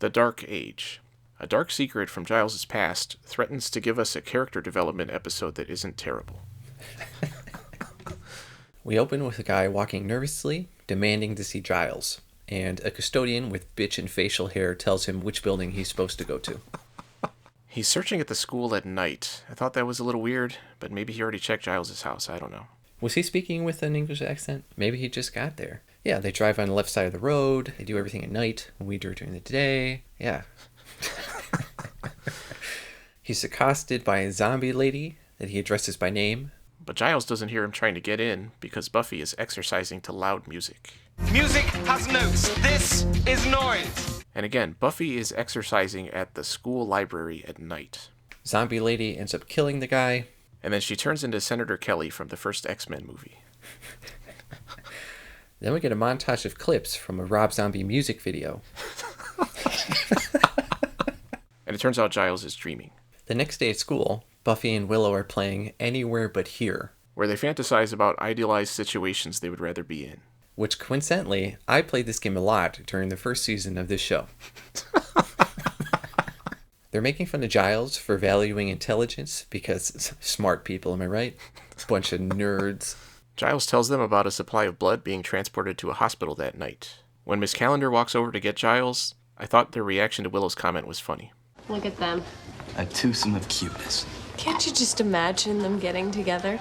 The Dark Age. A dark secret from Giles' past threatens to give us a character development episode that isn't terrible. We open with a guy walking nervously, demanding to see Giles, and a custodian with bitch and facial hair tells him which building he's supposed to go to. He's searching at the school at night. I thought that was a little weird, but maybe he already checked Giles' house. I don't know. Was he speaking with an English accent? Maybe he just got there. Yeah, they drive on the left side of the road. They do everything at night. We do it during the day. Yeah. He's accosted by a zombie lady that he addresses by name. But Giles doesn't hear him trying to get in because Buffy is exercising to loud music. Music has notes. This is noise. And again, Buffy is exercising at the school library at night. Zombie lady ends up killing the guy. And then she turns into Senator Kelly from the first X-Men movie. Then we get a montage of clips from a Rob Zombie music video. And it turns out Giles is dreaming. The next day at school, Buffy and Willow are playing Anywhere But Here, where they fantasize about idealized situations they would rather be in. Which, coincidentally, I played this game a lot during the first season of this show. They're making fun of Giles for valuing intelligence because smart people, am I right? Bunch of nerds. Giles tells them about a supply of blood being transported to a hospital that night. When Miss Calendar walks over to get Giles, I thought their reaction to Willow's comment was funny. Look at them. A twosome of cuteness. Can't you just imagine them getting together?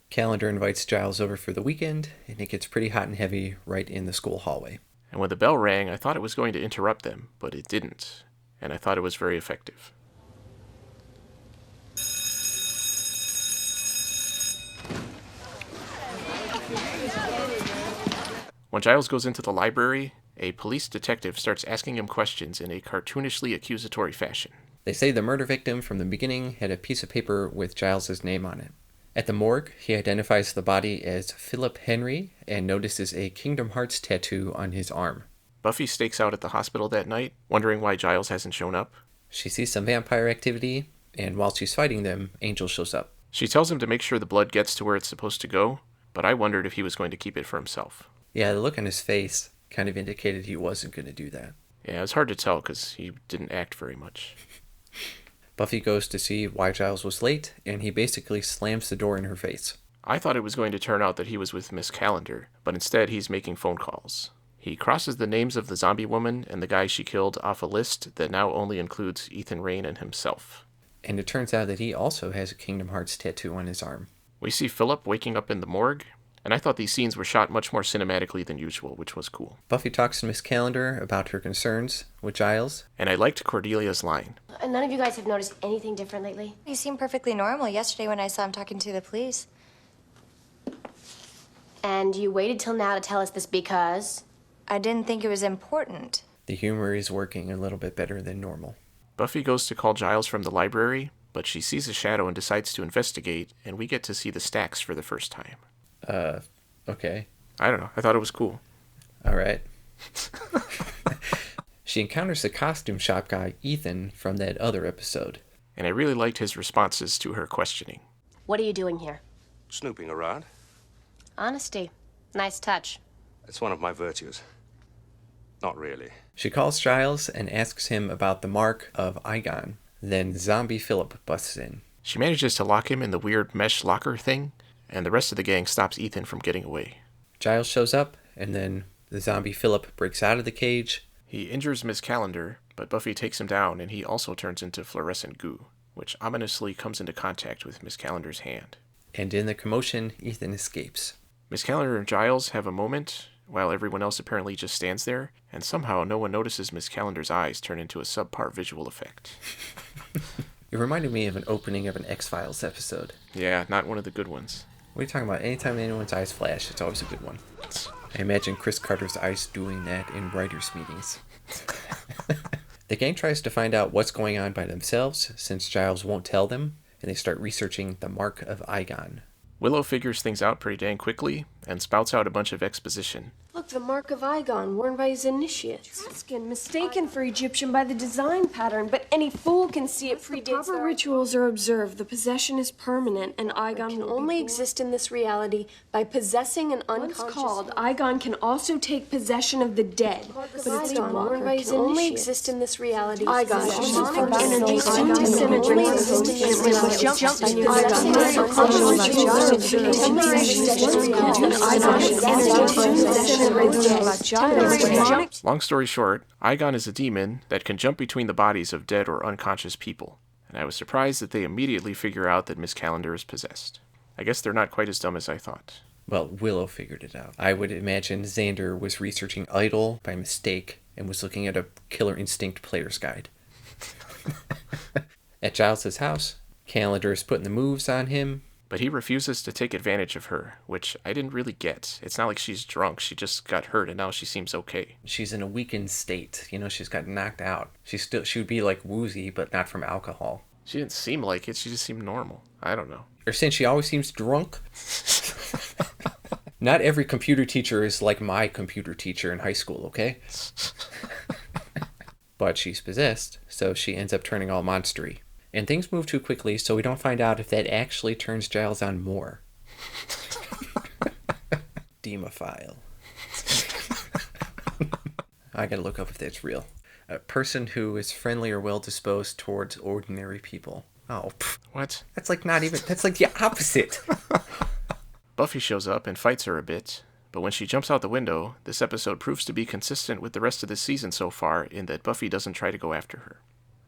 Calendar invites Giles over for the weekend, and it gets pretty hot and heavy right in the school hallway. And when the bell rang, I thought it was going to interrupt them, but it didn't. And I thought it was very effective. When Giles goes into the library, a police detective starts asking him questions in a cartoonishly accusatory fashion. They say the murder victim from the beginning had a piece of paper with Giles' name on it. At the morgue, he identifies the body as Philip Henry and notices a Kingdom Hearts tattoo on his arm. Buffy stakes out at the hospital that night, wondering why Giles hasn't shown up. She sees some vampire activity, and while she's fighting them, Angel shows up. She tells him to make sure the blood gets to where it's supposed to go, but I wondered if he was going to keep it for himself. Yeah, the look on his face kind of indicated he wasn't going to do that. Yeah, it was hard to tell because he didn't act very much. Buffy goes to see why Giles was late, and he basically slams the door in her face. I thought it was going to turn out that he was with Miss Calendar, but instead he's making phone calls. He crosses the names of the zombie woman and the guy she killed off a list that now only includes Ethan Rayne and himself. And it turns out that he also has a Kingdom Hearts tattoo on his arm. We see Philip waking up in the morgue, and I thought these scenes were shot much more cinematically than usual, which was cool. Buffy talks to Miss Calendar about her concerns with Giles. And I liked Cordelia's line. And none of you guys have noticed anything different lately? You seem perfectly normal yesterday when I saw him talking to the police. And you waited till now to tell us this because? I didn't think it was important. The humor is working a little bit better than normal. Buffy goes to call Giles from the library, but she sees a shadow and decides to investigate, and we get to see the stacks for the first time. Okay. I don't know. I thought it was cool. All right. She encounters the costume shop guy, Ethan, from that other episode. And I really liked his responses to her questioning. What are you doing here? Snooping around. Honesty. Nice touch. It's one of my virtues. Not really. She calls Giles and asks him about the mark of Igon. Then Zombie Philip busts in. She manages to lock him in the weird mesh locker thing, and the rest of the gang stops Ethan from getting away. Giles shows up, and then the zombie Philip breaks out of the cage. He injures Miss Calendar, but Buffy takes him down, and he also turns into fluorescent goo, which ominously comes into contact with Miss Calendar's hand. And in the commotion, Ethan escapes. Miss Calendar and Giles have a moment, while everyone else apparently just stands there, and somehow no one notices Miss Calendar's eyes turn into a subpar visual effect. It reminded me of an opening of an X-Files episode. Yeah, not one of the good ones. What are you talking about? Anytime anyone's eyes flash, it's always a good one. I imagine Chris Carter's eyes doing that in writers' meetings. The gang tries to find out what's going on by themselves, since Giles won't tell them, and they start researching the Mark of Igon. Willow figures things out pretty dang quickly, and spouts out a bunch of exposition. Look, the mark of Igon worn by his initiates. Etruscan, mistaken for Egyptian by the design pattern, but any fool can see it predates. The proper rituals are observed. The possession is permanent, and Igon can only exist in this reality by possessing an unconscious. Once called, Igon can also take possession of the dead. But its worn by his only exist in this reality. Igon energy soon disintegrates Long story short, Igon is a demon that can jump between the bodies of dead or unconscious people, and I was surprised that they immediately figure out that Miss Calendar is possessed. I guess they're not quite as dumb as I thought. Well, Willow figured it out. I would imagine Xander was researching Idol by mistake and was looking at a Killer Instinct player's guide. At Giles' house, Calendar is putting the moves on him. But he refuses to take advantage of her, which I didn't really get. It's not like she's drunk. She just got hurt and now she seems okay. She's in a weakened state. You know, she's got knocked out. She would be like woozy, but not from alcohol. She didn't seem like it. She just seemed normal. I don't know. Or since she always seems drunk. Not every computer teacher is like my computer teacher in high school, okay? But she's possessed, so she ends up turning all monstery. And things move too quickly, so we don't find out if that actually turns Giles on more. Demophile. I gotta look up if that's real. A person who is friendly or well-disposed towards ordinary people. Oh, what? That's like the opposite. Buffy shows up and fights her a bit, but when she jumps out the window, this episode proves to be consistent with the rest of the season so far in that Buffy doesn't try to go after her.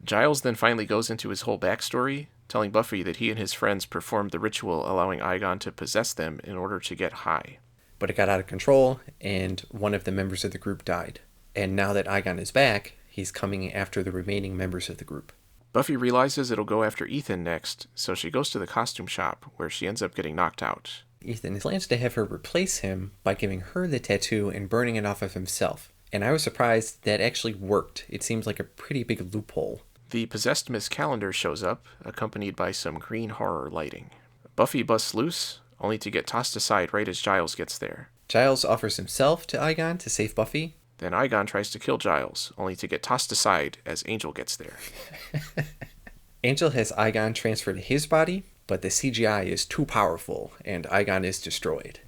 Giles then finally goes into his whole backstory, telling Buffy that he and his friends performed the ritual allowing Igon to possess them in order to get high. But it got out of control, and one of the members of the group died. And now that Igon is back, he's coming after the remaining members of the group. Buffy realizes it'll go after Ethan next, so she goes to the costume shop, where she ends up getting knocked out. Ethan plans to have her replace him by giving her the tattoo and burning it off of himself. And I was surprised that actually worked. It seems like a pretty big loophole. The possessed Miss Calendar shows up, accompanied by some green horror lighting. Buffy busts loose, only to get tossed aside right as Giles gets there. Giles offers himself to Igon to save Buffy. Then Igon tries to kill Giles, only to get tossed aside as Angel gets there. Angel has Igon transferred to his body, but the CGI is too powerful, and Igon is destroyed.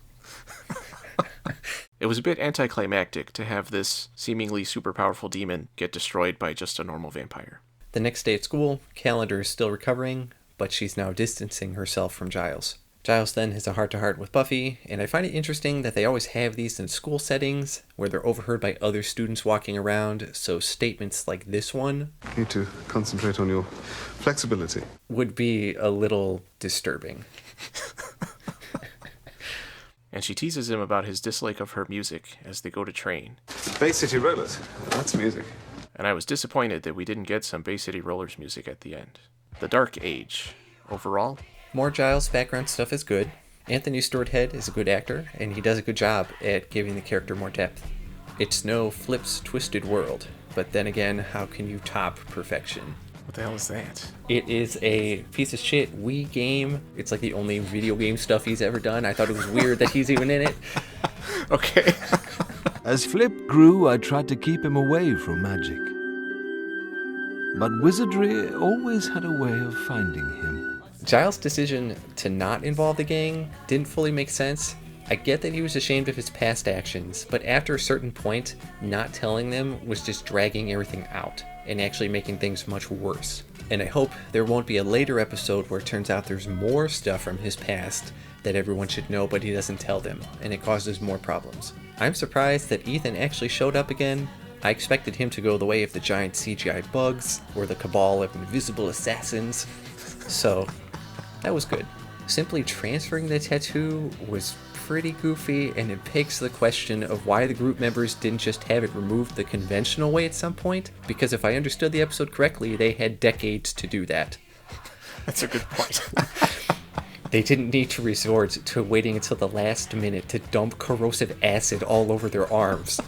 It was a bit anticlimactic to have this seemingly super powerful demon get destroyed by just a normal vampire. The next day at school, Calendar is still recovering, but she's now distancing herself from Giles. Giles then has a heart-to-heart with Buffy, and I find it interesting that they always have these in school settings, where they're overheard by other students walking around, so statements like this one... You need to concentrate on your flexibility. ...would be a little disturbing. And she teases him about his dislike of her music as they go to train. Bay City Rollers, that's music. And I was disappointed that we didn't get some Bay City Rollers music at the end. The Dark Age. Overall, more Giles background stuff is good. Anthony Stewart Head is a good actor, and he does a good job at giving the character more depth. It's no Flip's Twisted World, but then again, how can you top perfection? What the hell is that? It is a piece of shit Wii game. It's like the only video game stuff he's ever done. I thought it was weird that he's even in it. Okay. As Flip grew, I tried to keep him away from magic. But wizardry always had a way of finding him. Giles' decision to not involve the gang didn't fully make sense. I get that he was ashamed of his past actions, but after a certain point, not telling them was just dragging everything out and actually making things much worse. And I hope there won't be a later episode where it turns out there's more stuff from his past that everyone should know, but he doesn't tell them, and it causes more problems. I'm surprised that Ethan actually showed up again. I expected him to go the way of the giant CGI bugs, or the cabal of invisible assassins. So, that was good. Simply transferring the tattoo was pretty goofy, and it begs the question of why the group members didn't just have it removed the conventional way at some point, because if I understood the episode correctly, they had decades to do that. That's a good point. They didn't need to resort to waiting until the last minute to dump corrosive acid all over their arms.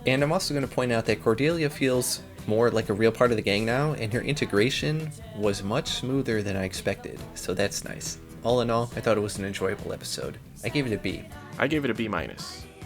And I'm also going to point out that Cordelia feels more like a real part of the gang now, and her integration was much smoother than I expected, so that's nice. All in all, I thought it was an enjoyable episode. I gave it a B. I gave it a B-.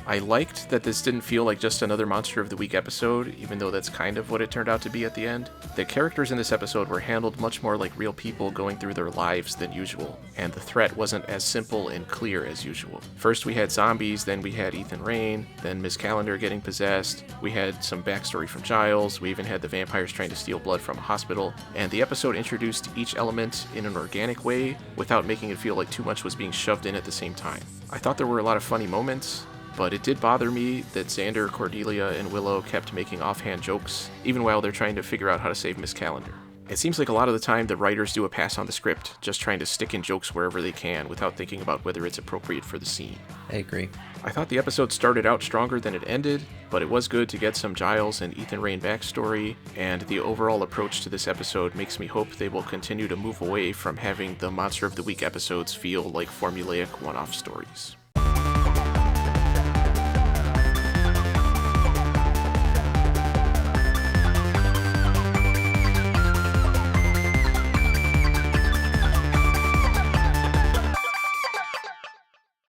I liked that this didn't feel like just another Monster of the Week episode, even though that's kind of what it turned out to be at the end. The characters in this episode were handled much more like real people going through their lives than usual, and the threat wasn't as simple and clear as usual. First we had zombies, then we had Ethan Rayne, then Ms. Calendar getting possessed, we had some backstory from Giles, we even had the vampires trying to steal blood from a hospital, and the episode introduced each element in an organic way without making it feel like too much was being shoved in at the same time. I thought there were a lot of funny moments, but it did bother me that Xander, Cordelia, and Willow kept making offhand jokes, even while they're trying to figure out how to save Miss Calendar. It seems like a lot of the time the writers do a pass on the script, just trying to stick in jokes wherever they can without thinking about whether it's appropriate for the scene. I agree. I thought the episode started out stronger than it ended, but it was good to get some Giles and Ethan Rayne backstory, and the overall approach to this episode makes me hope they will continue to move away from having the Monster of the Week episodes feel like formulaic one-off stories.